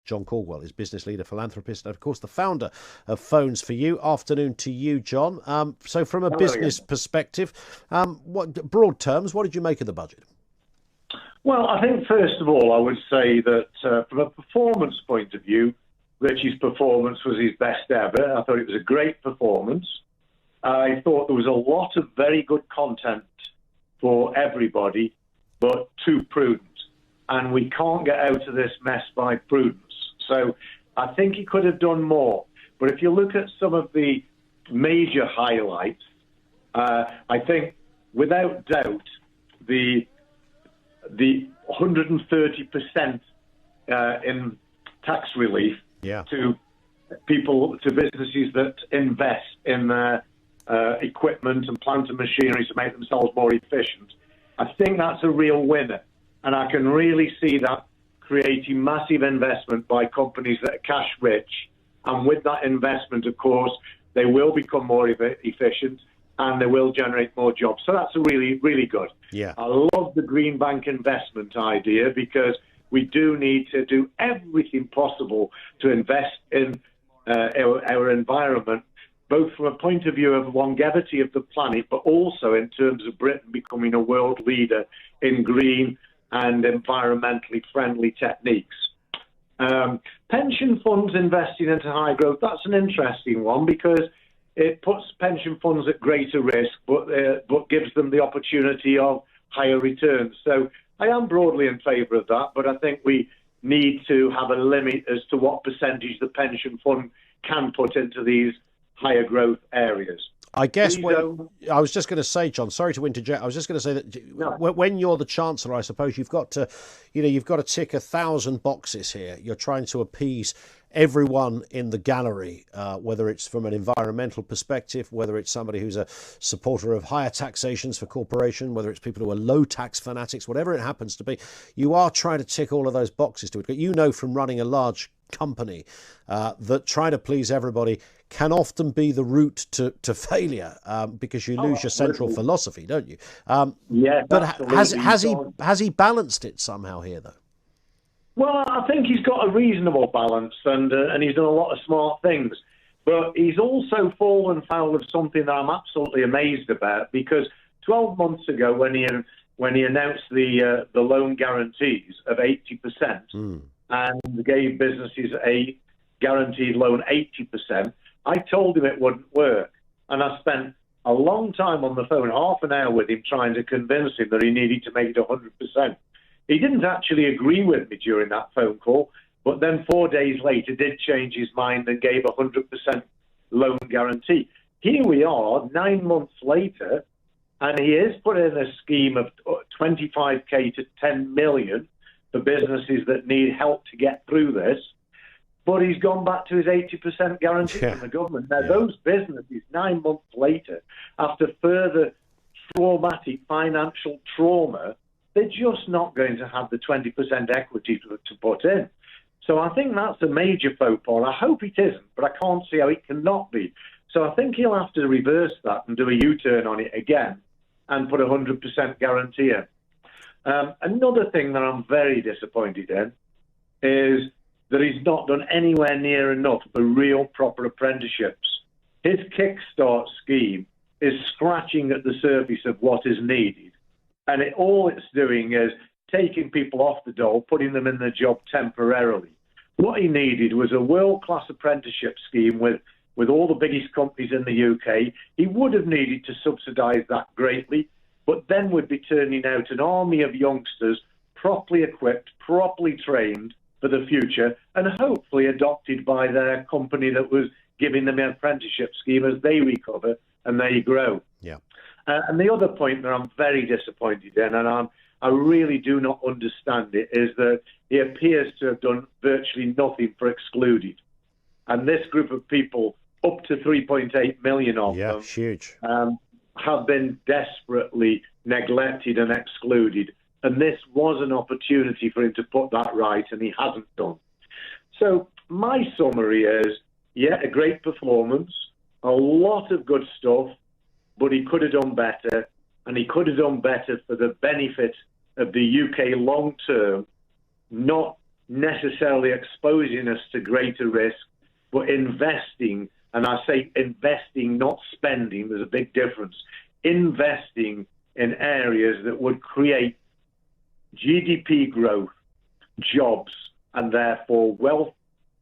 John Caudwell is business leader, philanthropist, and of course the founder of Phones for You. Afternoon to you, John. So from a business perspective, what broad terms, what did you make of the budget? Well, I think first of all, I would say that from a performance point of view, Richie's performance was his best ever. I thought it was a great performance. I thought there was a lot of very good content for everybody, but too prudent. And we can't get out of this mess by prudence. So I think he could have done more. But if you look at some of the major highlights, I think without doubt the 130% in tax relief to people, to businesses that invest in their equipment and plant and machinery to make themselves more efficient. I think that's a real winner. And I can really see that creating massive investment by companies that are cash rich. And with that investment, of course, they will become more efficient and they will generate more jobs. So that's really, really good. Yeah. I love the green bank investment idea because we do need to do everything possible to invest in our environment, both from a point of view of longevity of the planet, but also in terms of Britain becoming a world leader in green and environmentally friendly techniques. Pension funds investing into high growth, that's an interesting one because it puts pension funds at greater risk, but gives them the opportunity of higher returns. So I am broadly in favour of that, but I think we need to have a limit as to what percentage the pension fund can put into these higher growth areas. I guess I was just going to say, John, sorry to interject. I was just going to say that when you're the Chancellor, I suppose you've got to tick 1,000 boxes here. You're trying to appease everyone in the gallery, whether it's from an environmental perspective, whether it's somebody who's a supporter of higher taxations for corporation, whether it's people who are low tax fanatics, whatever it happens to be. You are trying to tick all of those boxes to it. You know from running a large company that trying to please everybody can often be the route to failure because you lose your central philosophy, don't you? Yeah, but has he balanced it somehow here, though? Well, I think he's got a reasonable balance and he's done a lot of smart things. But he's also fallen foul of something that I'm absolutely amazed about because 12 months ago when he announced the loan guarantees of 80% and gave businesses a guaranteed loan 80%, I told him it wouldn't work. And I spent a long time on the phone, half an hour with him, trying to convince him that he needed to make it 100%. He didn't actually agree with me during that phone call, but then 4 days later did change his mind and gave a 100% loan guarantee. Here we are, 9 months later, and he is put in a scheme of 25k to 10 million for businesses that need help to get through this. But he's gone back to his 80% guarantee from the government. Now, those businesses, 9 months later, after further traumatic financial trauma, they're just not going to have the 20% equity to put in. So I think that's a major faux pas. I hope it isn't, but I can't see how it cannot be. So I think he'll have to reverse that and do a U-turn on it again and put a 100% guarantee in. Another thing that I'm very disappointed in is that he's not done anywhere near enough for real proper apprenticeships. His Kickstart scheme is scratching at the surface of what is needed. And all it's doing is taking people off the dole, putting them in the job temporarily. What he needed was a world-class apprenticeship scheme with all the biggest companies in the UK. He would have needed to subsidise that greatly, but then would be turning out an army of youngsters properly equipped, properly trained for the future, and hopefully adopted by their company that was giving them an apprenticeship scheme as they recover and they grow. Yeah. And the other point that I'm very disappointed in, and I really do not understand it, is that he appears to have done virtually nothing for Excluded. And this group of people, up to 3.8 million of them, huge. Have been desperately neglected and excluded. And this was an opportunity for him to put that right, and he hasn't done. So my summary is, a great performance, a lot of good stuff, but he could have done better, and he could have done better for the benefit of the UK long term, not necessarily exposing us to greater risk, but investing, and I say investing, not spending, there's a big difference, investing in areas that would create GDP growth, jobs, and therefore wealth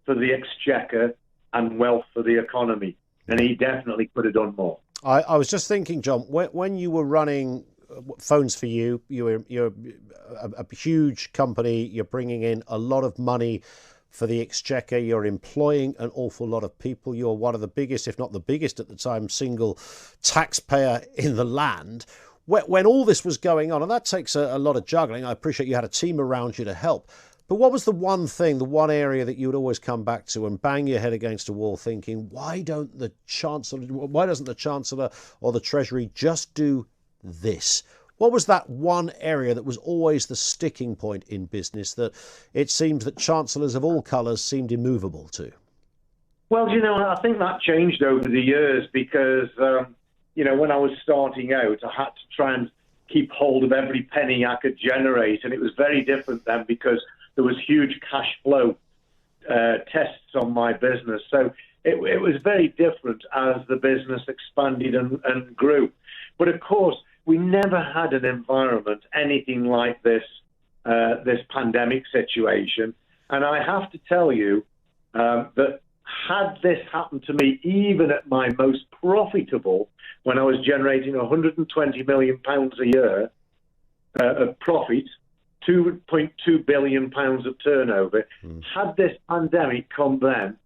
for the exchequer and wealth for the economy. And he definitely could have done more. I was just thinking, John, when you were running Phones for You, you're a huge company, you're bringing in a lot of money for the exchequer, you're employing an awful lot of people, you're one of the biggest, if not the biggest at the time, single taxpayer in the land. When all this was going on, and that takes a lot of juggling, I appreciate you had a team around you to help, but what was the one thing, the one area that you would always come back to and bang your head against a wall thinking, why doesn't the Chancellor or the Treasury just do this? What was that one area that was always the sticking point in business that it seems that chancellors of all colours seemed immovable to? Well, I think that changed over the years because, when I was starting out, I had to try and keep hold of every penny I could generate. And it was very different then because there was huge cash flow tests on my business. So it was very different as the business expanded and grew. But of course, we never had an environment, anything like this pandemic situation. And I have to tell you that had this happened to me, even at my most profitable, when I was generating £120 million a year of profit, £2.2 billion of turnover, had this pandemic come then,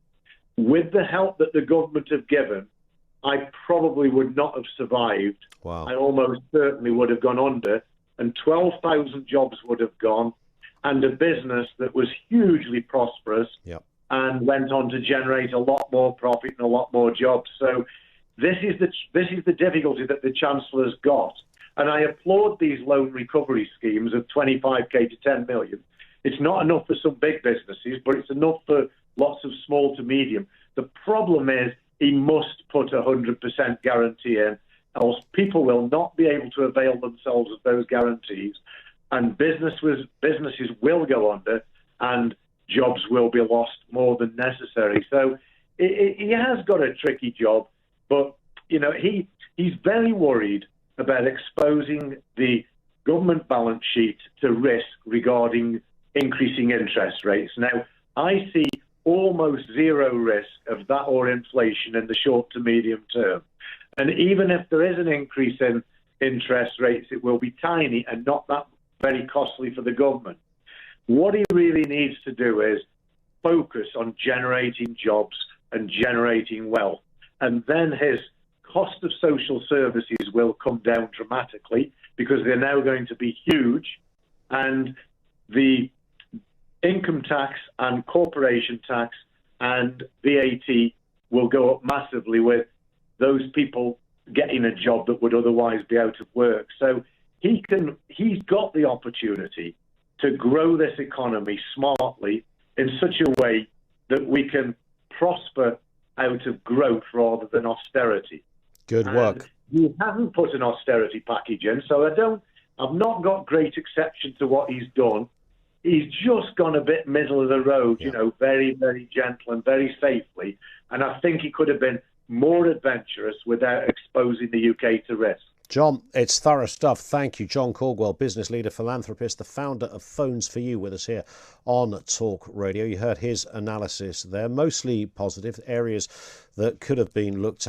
with the help that the government have given, I probably would not have survived. Wow. I almost certainly would have gone under, and 12,000 jobs would have gone, and a business that was hugely prosperous and went on to generate a lot more profit and a lot more jobs. So this is the difficulty that the Chancellor's got. And I applaud these loan recovery schemes of 25k to 10 million. It's not enough for some big businesses, but it's enough for lots of small to medium. The problem is he must put 100% guarantee in, else people will not be able to avail themselves of those guarantees, and businesses will go under, and jobs will be lost more than necessary. So he has got a tricky job, but he's very worried about exposing the government balance sheet to risk regarding increasing interest rates. Now, I see almost zero risk of that or inflation in the short to medium term. And even if there is an increase in interest rates, it will be tiny and not that very costly for the government. What he really needs to do is focus on generating jobs and generating wealth. And then his cost of social services will come down dramatically because they're now going to be huge, and the income tax and corporation tax and VAT will go up massively with those people getting a job that would otherwise be out of work. So he's got the opportunity to grow this economy smartly in such a way that we can prosper out of growth rather than austerity. Good work. He hasn't put an austerity package in, so I've not got great exception to what he's done. He's just gone a bit middle of the road, very, very gentle and very safely. And I think he could have been more adventurous without exposing the UK to risk. John, it's thorough stuff. Thank you. John Caudwell, business leader, philanthropist, the founder of Phones for You, with us here on Talk Radio. You heard his analysis there, mostly positive, areas that could have been looked at.